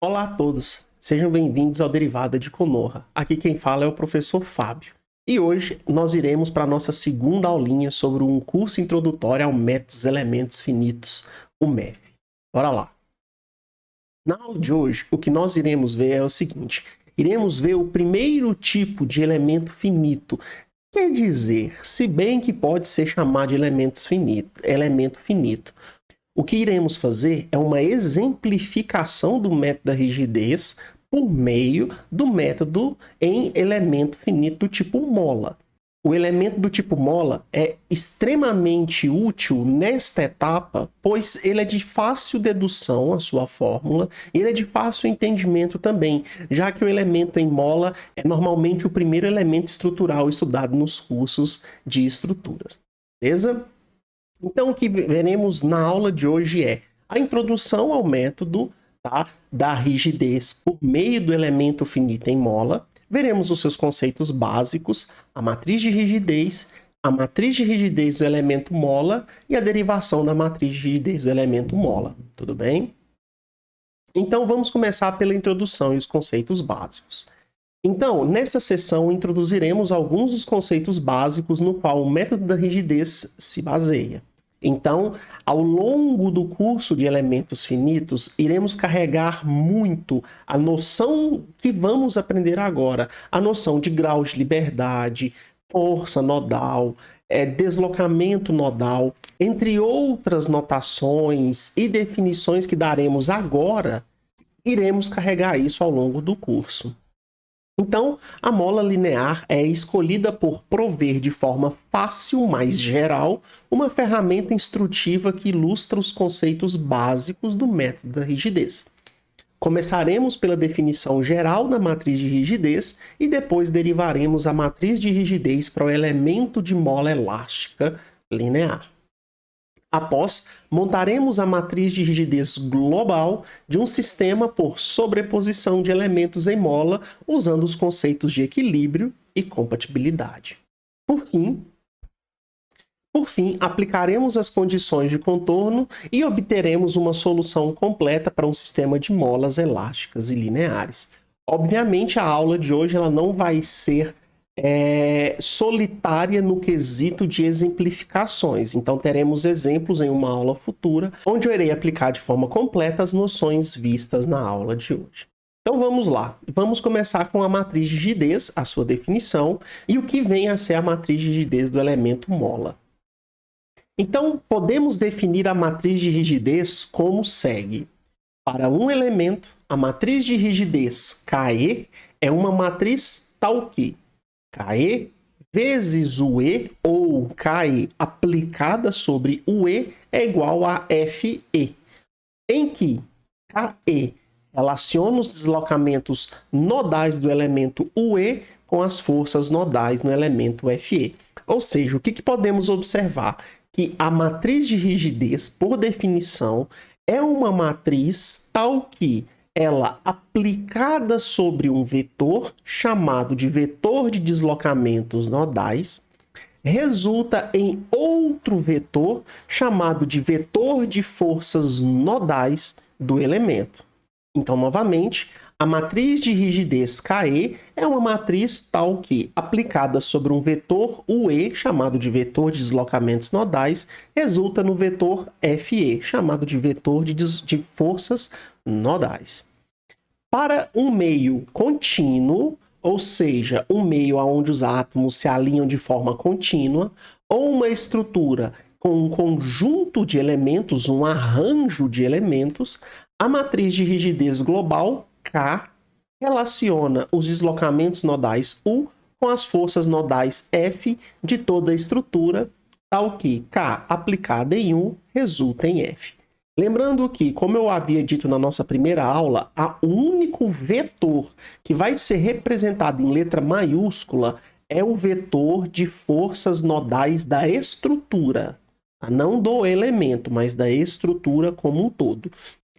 Olá a todos, sejam bem-vindos ao Derivada de Connorra. Aqui quem fala é o professor Fábio. E hoje nós iremos para a nossa segunda aulinha sobre um curso introdutório ao método dos elementos finitos, o MEF. Bora lá! Na aula de hoje, o que nós iremos ver é o seguinte: iremos ver o primeiro tipo de elemento finito. Quer dizer, se bem que pode ser chamado de elemento finito. O que iremos fazer é uma exemplificação do método da rigidez por meio do método em elemento finito do tipo mola. O elemento do tipo mola é extremamente útil nesta etapa, pois ele é de fácil dedução, a sua fórmula, e ele é de fácil entendimento também, já que o elemento em mola é normalmente o primeiro elemento estrutural estudado nos cursos de estruturas. Beleza? Então, o que veremos na aula de hoje é a introdução ao método da rigidez por meio do elemento finito em mola. Veremos os seus conceitos básicos, a matriz de rigidez do elemento mola e a derivação da matriz de rigidez do elemento mola. Tudo bem? Então, vamos começar pela introdução e os conceitos básicos. Então, nessa sessão, introduziremos alguns dos conceitos básicos no qual o método da rigidez se baseia. Então, ao longo do curso de elementos finitos, iremos carregar muito a noção que vamos aprender agora, a noção de grau de liberdade, força nodal, deslocamento nodal, entre outras notações e definições que daremos agora, iremos carregar isso ao longo do curso. Então, a mola linear é escolhida por prover de forma fácil, mais geral, uma ferramenta instrutiva que ilustra os conceitos básicos do método da rigidez. Começaremos pela definição geral da matriz de rigidez e depois derivaremos a matriz de rigidez para o elemento de mola elástica linear. Após, montaremos a matriz de rigidez global de um sistema por sobreposição de elementos em mola, usando os conceitos de equilíbrio e compatibilidade. Por fim, aplicaremos as condições de contorno e obteremos uma solução completa para um sistema de molas elásticas e lineares. Obviamente, a aula de hoje ela não vai ser solitária no quesito de exemplificações. Então, teremos exemplos em uma aula futura, onde eu irei aplicar de forma completa as noções vistas na aula de hoje. Então, vamos lá. Vamos começar com a matriz de rigidez, a sua definição, e o que vem a ser a matriz de rigidez do elemento mola. Então, podemos definir a matriz de rigidez como segue. Para um elemento, a matriz de rigidez KE é uma matriz tal que KE vezes o E, ou KE aplicada sobre o E, é igual a FE, em que KE relaciona os deslocamentos nodais do elemento UE com as forças nodais no elemento FE. Ou seja, o que podemos observar? Que a matriz de rigidez, por definição, é uma matriz tal que ela, aplicada sobre um vetor chamado de vetor de deslocamentos nodais, resulta em outro vetor chamado de vetor de forças nodais do elemento. Então, novamente, a matriz de rigidez KE é uma matriz tal que, aplicada sobre um vetor UE, chamado de vetor de deslocamentos nodais, resulta no vetor FE, chamado de vetor de forças nodais. Para um meio contínuo, ou seja, um meio onde os átomos se alinham de forma contínua, ou uma estrutura com um conjunto de elementos, um arranjo de elementos, a matriz de rigidez global, K, relaciona os deslocamentos nodais U com as forças nodais F de toda a estrutura, tal que K aplicada em U resulta em F. Lembrando que, como eu havia dito na nossa primeira aula, o único vetor que vai ser representado em letra maiúscula é o vetor de forças nodais da estrutura. Não do elemento, mas da estrutura como um todo.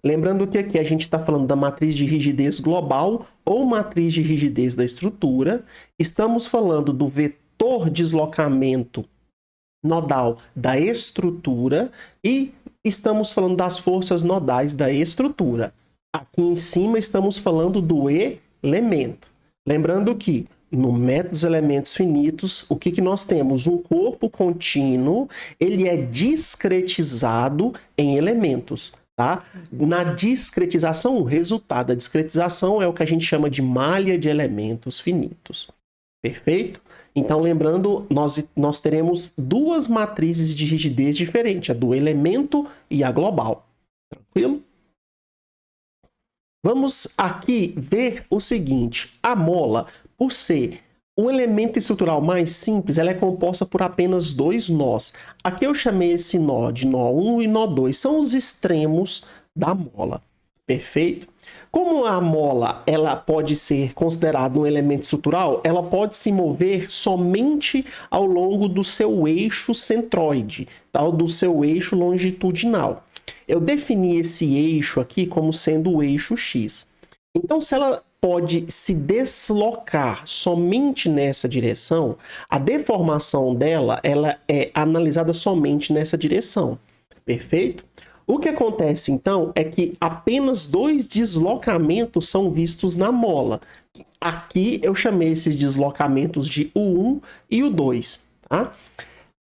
Lembrando que aqui a gente está falando da matriz de rigidez global ou matriz de rigidez da estrutura. Estamos falando do vetor deslocamento nodal da estrutura e estamos falando das forças nodais da estrutura. Aqui em cima estamos falando do elemento. Lembrando que no método dos elementos finitos, o que nós temos? Um corpo contínuo, ele é discretizado em elementos. Tá? Na discretização, o resultado da discretização é o que a gente chama de malha de elementos finitos. Perfeito? Então, lembrando, nós teremos duas matrizes de rigidez diferentes, a do elemento e a global. Tranquilo? Vamos aqui ver o seguinte: a mola, por ser o elemento estrutural mais simples, ela é composta por apenas dois nós. Aqui eu chamei esse nó de nó 1 e nó 2, são os extremos da mola. Perfeito? Como a mola ela pode ser considerada um elemento estrutural, ela pode se mover somente ao longo do seu eixo centroide, tá? Do seu eixo longitudinal. Eu defini esse eixo aqui como sendo o eixo X. Então, se ela pode se deslocar somente nessa direção, a deformação dela ela é analisada somente nessa direção. Perfeito? O que acontece, então, é que apenas dois deslocamentos são vistos na mola. Aqui eu chamei esses deslocamentos de U1 e U2. Tá?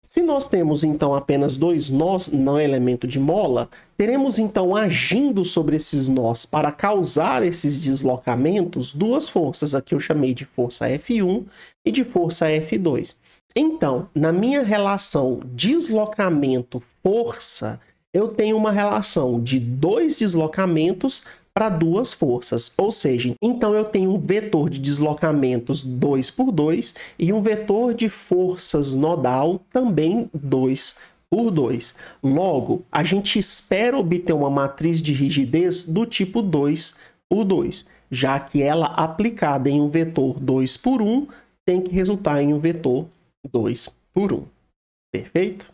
Se nós temos, então, apenas dois nós no elemento de mola, teremos, então, agindo sobre esses nós para causar esses deslocamentos, duas forças. Aqui eu chamei de força F1 e de força F2. Então, na minha relação deslocamento-força, eu tenho uma relação de dois deslocamentos para duas forças, ou seja, então eu tenho um vetor de deslocamentos 2 por 2 e um vetor de forças nodal também 2 por 2. Logo, a gente espera obter uma matriz de rigidez do tipo 2 por 2, já que ela aplicada em um vetor 2 por 1 tem que resultar em um vetor 2 por 1. Perfeito?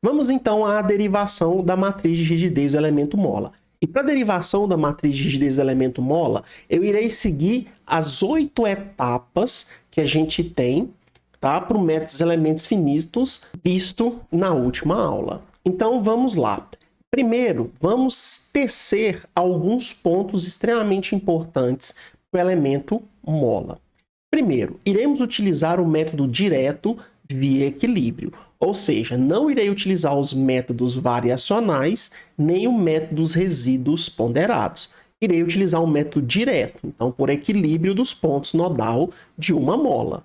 Vamos então à derivação da matriz de rigidez do elemento mola. E para a derivação da matriz de rigidez do elemento mola, eu irei seguir as 8 etapas que a gente tem, tá, para o método dos elementos finitos visto na última aula. Então vamos lá. Primeiro, vamos tecer alguns pontos extremamente importantes para o elemento mola. Primeiro, iremos utilizar o método direto via equilíbrio. Ou seja, não irei utilizar os métodos variacionais, nem o método dos resíduos ponderados. Irei utilizar um método direto, então por equilíbrio dos pontos nodal de uma mola.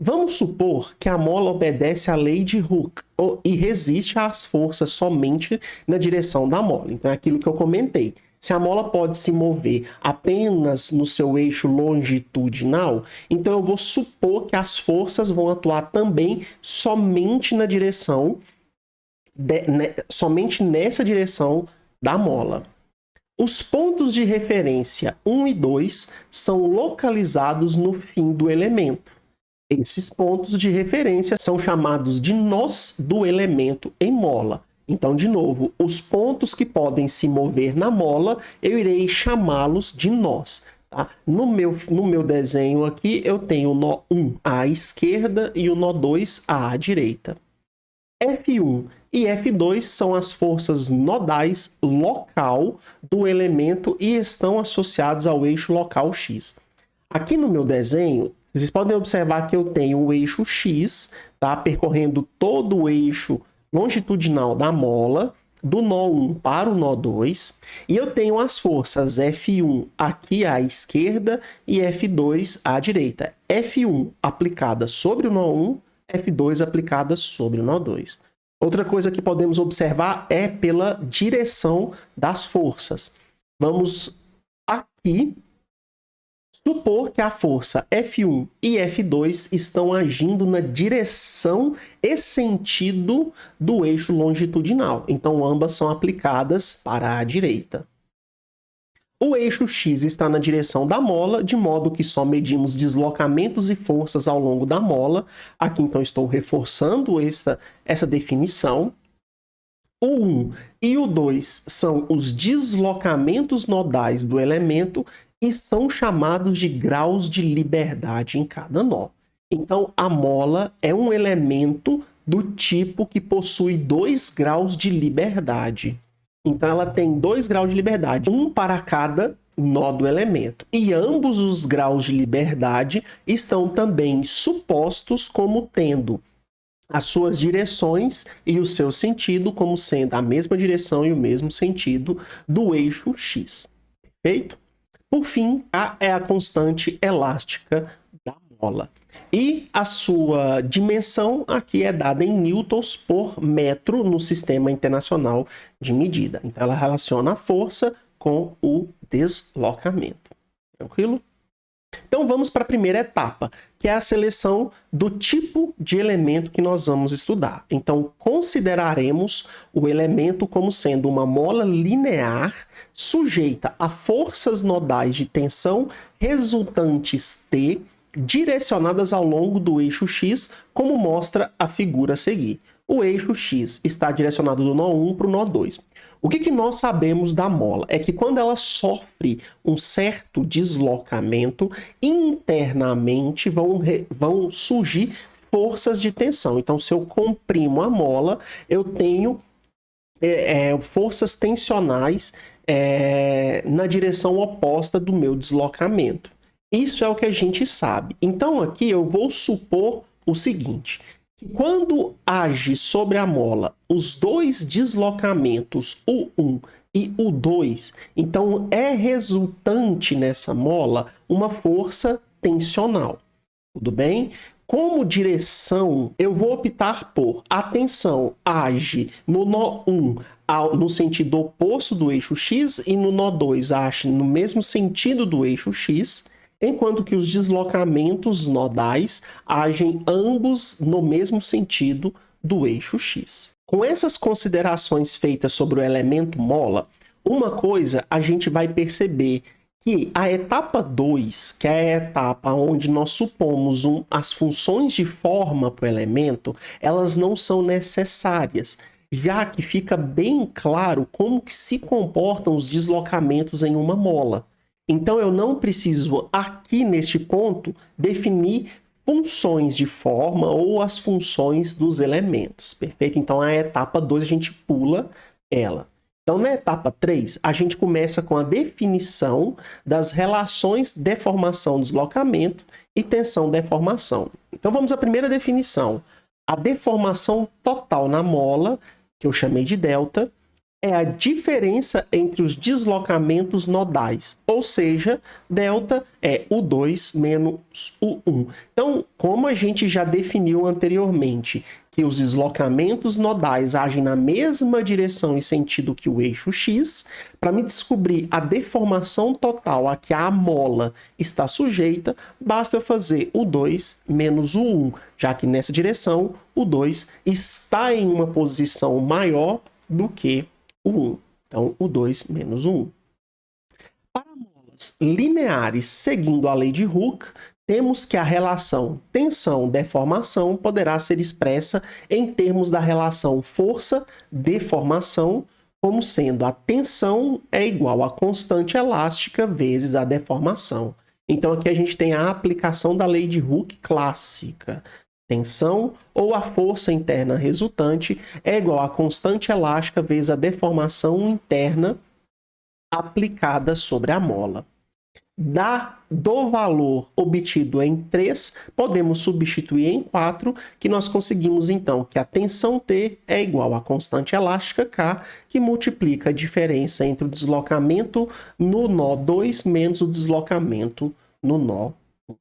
Vamos supor que a mola obedece à lei de Hooke e resiste às forças somente na direção da mola. Então é aquilo que eu comentei. Se a mola pode se mover apenas no seu eixo longitudinal, então eu vou supor que as forças vão atuar também somente na direção, somente nessa direção da mola. Os pontos de referência 1 e 2 são localizados no fim do elemento. Esses pontos de referência são chamados de nós do elemento em mola. Então, de novo, os pontos que podem se mover na mola, eu irei chamá-los de nós. Tá? No meu desenho aqui, eu tenho o nó 1 à esquerda e o nó 2 à direita. F1 e F2 são as forças nodais local do elemento e estão associados ao eixo local X. Aqui no meu desenho, vocês podem observar que eu tenho o eixo X, tá? Percorrendo todo o eixo longitudinal da mola, do nó 1 para o nó 2, e eu tenho as forças F1 aqui à esquerda e F2 à direita. F1 aplicada sobre o nó 1, F2 aplicada sobre o nó 2. Outra coisa que podemos observar é pela direção das forças. Vamos aqui supor que a força F1 e F2 estão agindo na direção e sentido do eixo longitudinal. Então, ambas são aplicadas para a direita. O eixo X está na direção da mola, de modo que só medimos deslocamentos e forças ao longo da mola. Aqui, então, estou reforçando essa definição. O 1 e o 2 são os deslocamentos nodais do elemento e são chamados de graus de liberdade em cada nó. Então, a mola é um elemento do tipo que possui 2 graus de liberdade. Então ela tem 2 graus de liberdade, um para cada nó do elemento. E ambos os graus de liberdade estão também supostos como tendo as suas direções e o seu sentido como sendo a mesma direção e o mesmo sentido do eixo X. Perfeito? Por fim, A é a constante elástica da mola. E a sua dimensão aqui é dada em newtons por metro no Sistema Internacional de Medida. Então, ela relaciona a força com o deslocamento. Tranquilo? Então, vamos para a primeira etapa, que é a seleção do tipo de elemento que nós vamos estudar. Então, consideraremos o elemento como sendo uma mola linear sujeita a forças nodais de tensão resultantes T direcionadas ao longo do eixo X, como mostra a figura a seguir. O eixo X está direcionado do nó 1 para o nó 2. O que nós sabemos da mola? É que quando ela sofre um certo deslocamento, internamente vão surgir forças de tensão. Então, se eu comprimo a mola, eu tenho forças tensionais na direção oposta do meu deslocamento. Isso é o que a gente sabe. Então, aqui eu vou supor o seguinte: que quando age sobre a mola os 2 deslocamentos, o 1 e o 2, então é resultante nessa mola uma força tensional. Tudo bem? Como direção, eu vou optar por a tensão age no nó 1 no sentido oposto do eixo X e no nó 2 age no mesmo sentido do eixo X, enquanto que os deslocamentos nodais agem ambos no mesmo sentido do eixo X. Com essas considerações feitas sobre o elemento mola, uma coisa a gente vai perceber que a etapa 2, que é a etapa onde nós supomos as funções de forma para o elemento, elas não são necessárias, já que fica bem claro como que se comportam os deslocamentos em uma mola. Então, eu não preciso, aqui neste ponto, definir funções de forma ou as funções dos elementos. Perfeito? Então, a etapa 2 a gente pula ela. Então, na etapa 3, a gente começa com a definição das relações deformação-deslocamento e tensão-deformação. Então, vamos à primeira definição. A deformação total na mola, que eu chamei de delta, é a diferença entre os deslocamentos nodais, ou seja, delta é o 2 menos o 1. Então, como a gente já definiu anteriormente que os deslocamentos nodais agem na mesma direção e sentido que o eixo X, para me descobrir a deformação total a que a mola está sujeita, basta eu fazer o 2 menos o 1, já que nessa direção o 2 está em uma posição maior do que o 1. Então, o 2 menos o 1. Para molas lineares seguindo a lei de Hooke, temos que a relação tensão-deformação poderá ser expressa em termos da relação força-deformação, como sendo a tensão é igual à constante elástica vezes a deformação. Então, aqui a gente tem a aplicação da lei de Hooke clássica. Tensão ou a força interna resultante é igual à constante elástica vezes a deformação interna aplicada sobre a mola. Do valor obtido em 3, podemos substituir em 4, que nós conseguimos então que a tensão T é igual à constante elástica K, que multiplica a diferença entre o deslocamento no nó 2 menos o deslocamento no nó 1.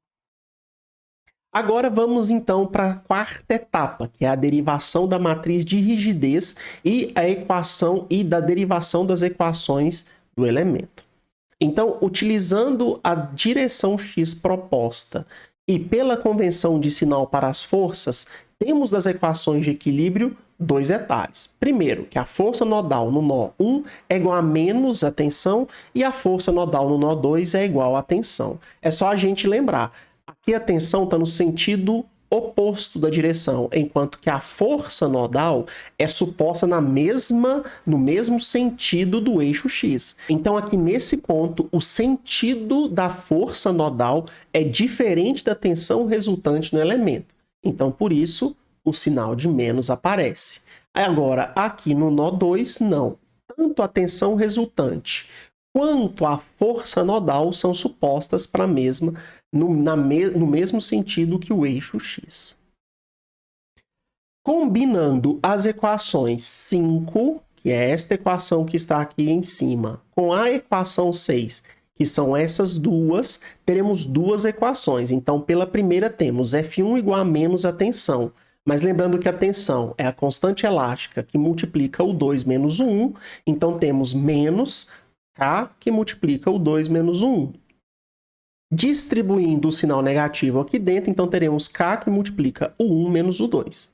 Agora vamos então para a quarta etapa, que é a derivação da matriz de rigidez e a equação e da derivação das equações do elemento. Então, utilizando a direção X proposta e pela convenção de sinal para as forças, temos das equações de equilíbrio 2 detalhes. Primeiro, que a força nodal no nó 1 é igual a menos a tensão e a força nodal no nó 2 é igual à tensão. É só a gente lembrar. Aqui a tensão está no sentido oposto da direção, enquanto que a força nodal é suposta no mesmo sentido do eixo X. Então, aqui nesse ponto, o sentido da força nodal é diferente da tensão resultante no elemento. Então, por isso, o sinal de menos aparece. Agora, aqui no nó 2, não. tanto a tensão resultante quanto a força nodal são supostas para a mesma, no mesmo sentido que o eixo x. Combinando as equações 5, que é esta equação que está aqui em cima, com a equação 6, que são essas duas, teremos duas equações. Então, pela primeira temos F1 igual a menos a tensão. Mas lembrando que a tensão é a constante elástica que multiplica o 2 menos o 1. Então, temos menos K que multiplica o 2 menos o 1. Distribuindo o sinal negativo aqui dentro, então teremos K que multiplica o 1 menos o 2.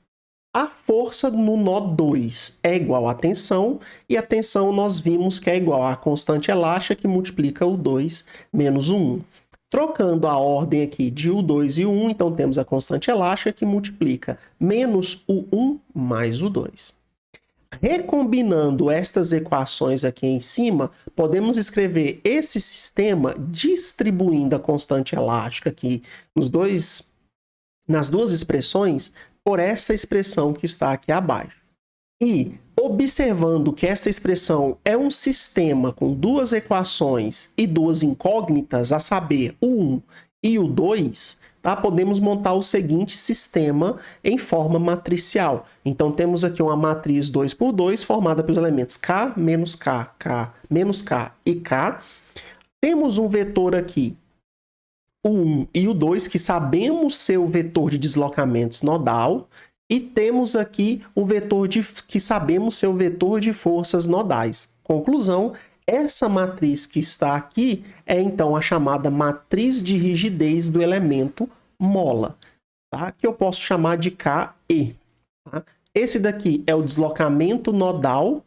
A força no nó 2 é igual à tensão, e a tensão nós vimos que é igual à constante elástica que multiplica o 2 menos o 1. Trocando a ordem aqui de U2 e U1, então temos a constante elástica que multiplica menos o 1 mais o 2. Recombinando estas equações aqui em cima, podemos escrever esse sistema distribuindo a constante elástica aqui nas duas expressões por essa expressão que está aqui abaixo. E observando que esta expressão é um sistema com duas equações e duas incógnitas, a saber, o 1 e o 2, tá? Podemos montar o seguinte sistema em forma matricial. Então, temos aqui uma matriz 2 por 2 formada pelos elementos K, menos K, K, menos K e K. Temos um vetor aqui, o 1 e o 2, que sabemos ser o vetor de deslocamentos nodal. E temos aqui o vetor que sabemos ser o vetor de forças nodais. Conclusão, essa matriz que está aqui é então a chamada matriz de rigidez do elemento mola, tá? Que eu posso chamar de KE. Tá? Esse daqui é o deslocamento nodal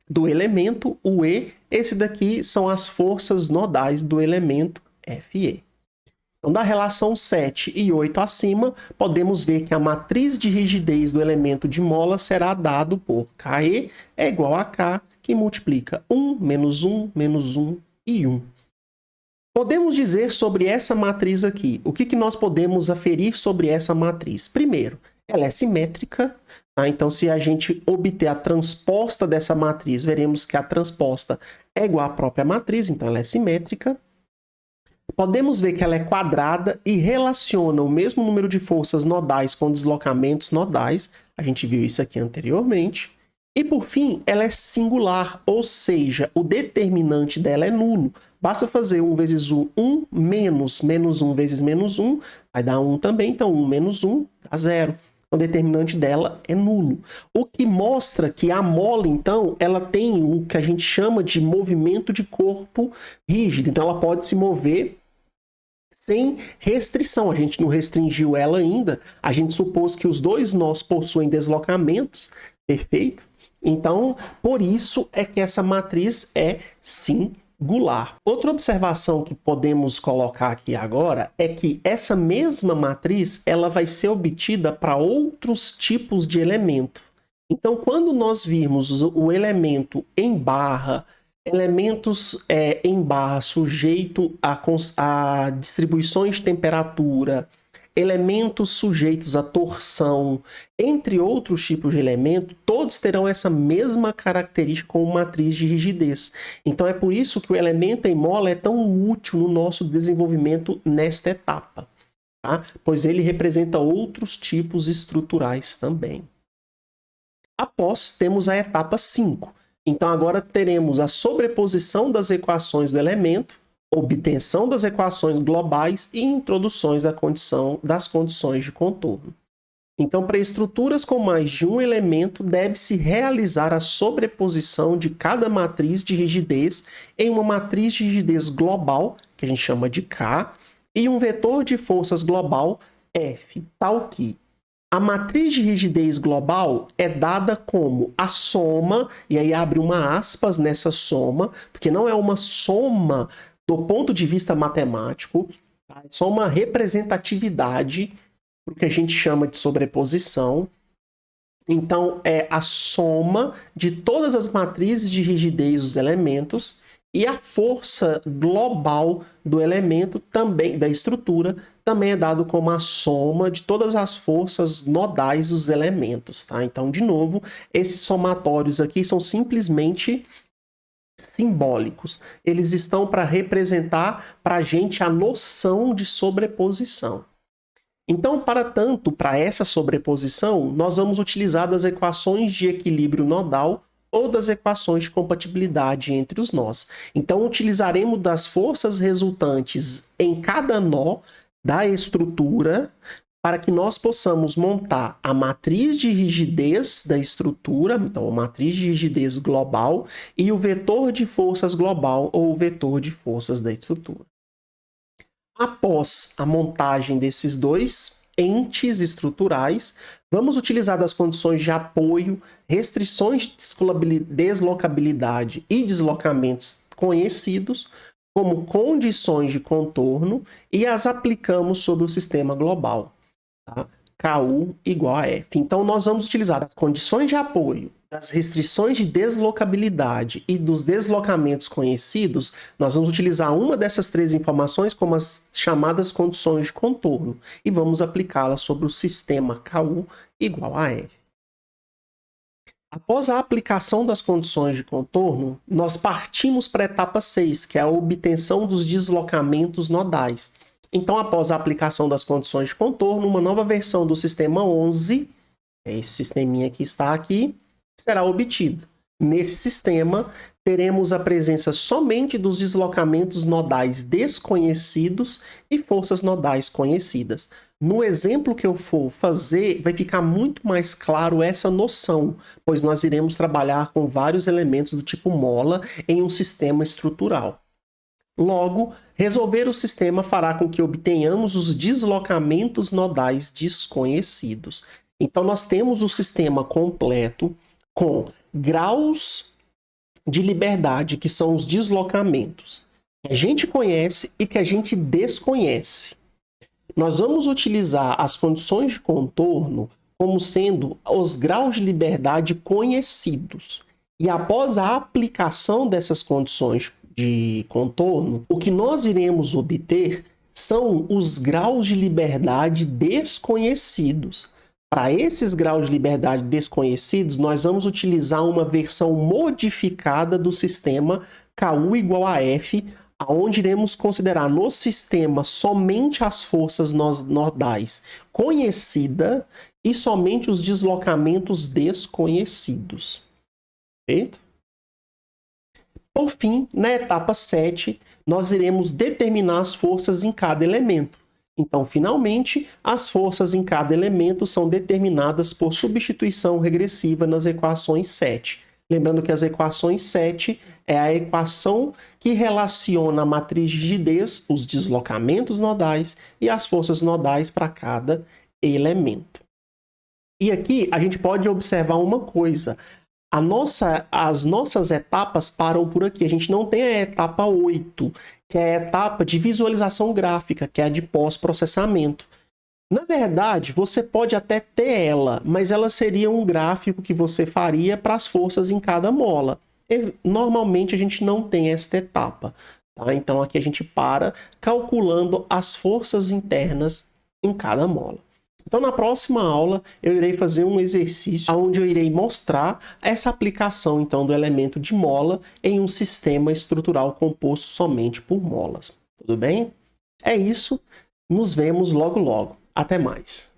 do elemento, o E. Esse daqui são as forças nodais do elemento FE. Então, da relação 7 e 8 acima, podemos ver que a matriz de rigidez do elemento de mola será dado por KE é igual a K, que multiplica 1, menos 1, menos 1 e 1. Podemos dizer sobre essa matriz aqui, o que nós podemos aferir sobre essa matriz? Primeiro, ela é simétrica, tá? Então, se a gente obter a transposta dessa matriz, veremos que a transposta é igual à própria matriz, então ela é simétrica. Podemos ver que ela é quadrada e relaciona o mesmo número de forças nodais com deslocamentos nodais. A gente viu isso aqui anteriormente. E, por fim, ela é singular, ou seja, o determinante dela é nulo. Basta fazer 1 vezes 1, 1 menos 1 vezes menos 1, vai dar 1 também. Então, 1 menos 1 dá 0. O determinante dela é nulo. O que mostra que a mola, então, ela tem o que a gente chama de movimento de corpo rígido. Então, ela pode se mover sem restrição. A gente não restringiu ela ainda. A gente supôs que os dois nós possuem deslocamentos. Perfeito? Então, por isso é que essa matriz é singular. Outra observação que podemos colocar aqui agora é que essa mesma matriz ela vai ser obtida para outros tipos de elemento. Então, quando nós virmos o elemento em barra, elementos em barra sujeito a distribuições de temperatura, elementos sujeitos à torção, entre outros tipos de elemento, todos terão essa mesma característica como matriz de rigidez. Então é por isso que o elemento em mola é tão útil no nosso desenvolvimento nesta etapa, tá? Pois ele representa outros tipos estruturais também. Após, temos a etapa 5. Então agora teremos a sobreposição das equações do elemento, obtenção das equações globais e introduções das condições de contorno. Então, para estruturas com mais de um elemento, deve-se realizar a sobreposição de cada matriz de rigidez em uma matriz de rigidez global, que a gente chama de K, e um vetor de forças global, F, tal que a matriz de rigidez global é dada como a soma, e aí abre uma aspas nessa soma, porque não é uma soma do ponto de vista matemático, tá? É só uma representatividade para o que a gente chama de sobreposição. Então, é a soma de todas as matrizes de rigidez dos elementos, E a força global do elemento também, da estrutura, também é dado como a soma de todas as forças nodais dos elementos, tá? Então, de novo, esses somatórios aqui são simplesmente simbólicos. Eles estão para representar para a gente a noção de sobreposição. Então, para essa sobreposição, nós vamos utilizar das equações de equilíbrio nodal ou das equações de compatibilidade entre os nós. Então, utilizaremos das forças resultantes em cada nó da estrutura para que nós possamos montar a matriz de rigidez da estrutura, então a matriz de rigidez global, e o vetor de forças global ou o vetor de forças da estrutura. Após a montagem desses dois entes estruturais, vamos utilizar das condições de apoio, restrições de deslocabilidade e deslocamentos conhecidos como condições de contorno e as aplicamos sobre o sistema global. Tá? KU igual a F. Então, nós vamos utilizar as condições de apoio, das restrições de deslocabilidade e dos deslocamentos conhecidos, nós vamos utilizar uma dessas três informações como as chamadas condições de contorno e vamos aplicá-las sobre o sistema KU igual a F. Após a aplicação das condições de contorno, nós partimos para a etapa 6, que é a obtenção dos deslocamentos nodais. Então, após a aplicação das condições de contorno, uma nova versão do sistema 11, esse sisteminha que está aqui, será obtida. Nesse sistema, teremos a presença somente dos deslocamentos nodais desconhecidos e forças nodais conhecidas. No exemplo que eu for fazer, vai ficar muito mais claro essa noção, pois nós iremos trabalhar com vários elementos do tipo mola em um sistema estrutural. Logo, resolver o sistema fará com que obtenhamos os deslocamentos nodais desconhecidos. Então, nós temos o sistema completo com graus de liberdade, que são os deslocamentos, que a gente conhece e que a gente desconhece. Nós vamos utilizar as condições de contorno como sendo os graus de liberdade conhecidos. E após a aplicação dessas condições de contorno, o que nós iremos obter são os graus de liberdade desconhecidos. Para esses graus de liberdade desconhecidos, nós vamos utilizar uma versão modificada do sistema KU igual a F, onde iremos considerar no sistema somente as forças nodais conhecidas e somente os deslocamentos desconhecidos. Perfeito? Por fim, na etapa 7, nós iremos determinar as forças em cada elemento. Então, finalmente, as forças em cada elemento são determinadas por substituição regressiva nas equações 7. Lembrando que as equações 7 é a equação que relaciona a matriz de rigidez, os deslocamentos nodais e as forças nodais para cada elemento. E aqui a gente pode observar uma coisa. As nossas etapas param por aqui. A gente não tem a etapa 8, que é a etapa de visualização gráfica, que é a de pós-processamento. Na verdade, você pode até ter ela, mas ela seria um gráfico que você faria para as forças em cada mola. E, normalmente a gente não tem esta etapa. Tá? Então aqui a gente para calculando as forças internas em cada mola. Então, na próxima aula, eu irei fazer um exercício onde eu irei mostrar essa aplicação, então, do elemento de mola em um sistema estrutural composto somente por molas. Tudo bem? É isso. Nos vemos logo, logo. Até mais.